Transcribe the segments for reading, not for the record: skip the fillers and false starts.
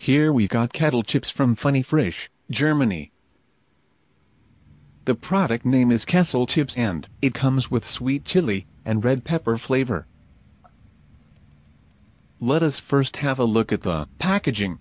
Here we got kettle chips from Frisch, Germany. The product name is Kesselchips and it comes with sweet chili and red pepper flavor. Let us first have a look at the packaging.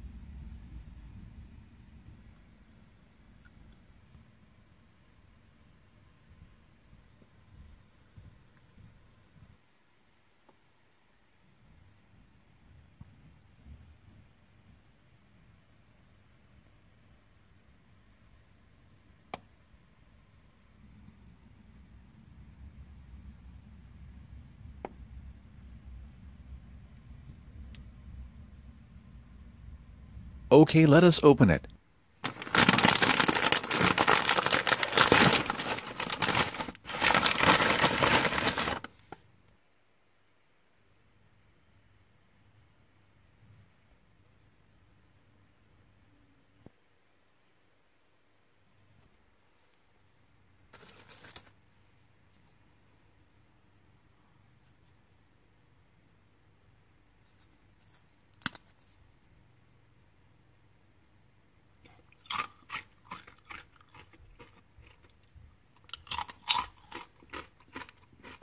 Okay, let us open it.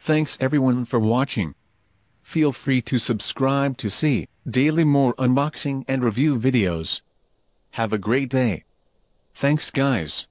Thanks everyone for watching. Feel free to subscribe to see daily more unboxing and review videos. Have a great day. Thanks guys.